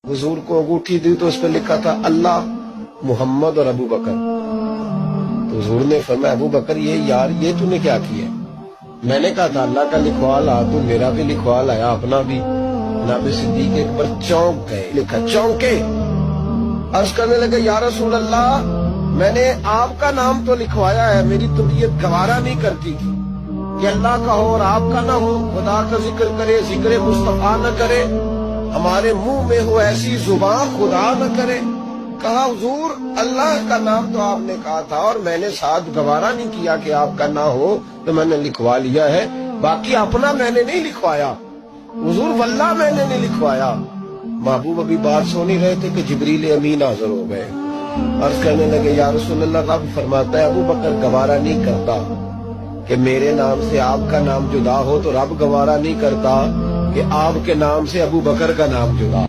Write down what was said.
हुजूर को अंगूठी दी तो उस पर लिखा था अल्लाह, मोहम्मद और अबू बकर। तो हुजूर ने फरमाया अबू बकर ये तूने क्या किया? मैंने कहा था अल्लाह का लिखवा ला, तू मेरा भी लिखवा लाया, अपना भी। जनाब सिद्दीक एक बार चौंक गए, लिखा चौंके। अर्ज करने लगे या रसूल अल्लाह, मैंने आपका नाम तो लिखवाया है, मेरी तबीयत गवारा नहीं करती कि अल्लाह का हो और आपका ना हो, खुदा का जिक्र करे, जिक्र मुस्तफा न करे, हमारे मुंह में हो ऐसी जुबान खुदा न करे। कहा हुजूर अल्लाह का नाम तो आपने कहा था और मैंने साथ गवारा नहीं किया कि आपका ना हो, तो मैंने लिखवा लिया है, बाकी अपना मैंने नहीं लिखवाया। हुजूर वल्लाह मैंने नहीं लिखवाया। महबूब अभी बात सुन ही रहे थे कि जिब्रील अमीन हाजिर हो गए। अर्ज करने लगे या रसूल अल्लाह, रब फरमाता है अबू बकर गवारा नहीं करता कि मेरे नाम से आपका नाम जुदा हो, तो रब गवारा नहीं करता कि आपके नाम से अबू बकर का नाम जुदा।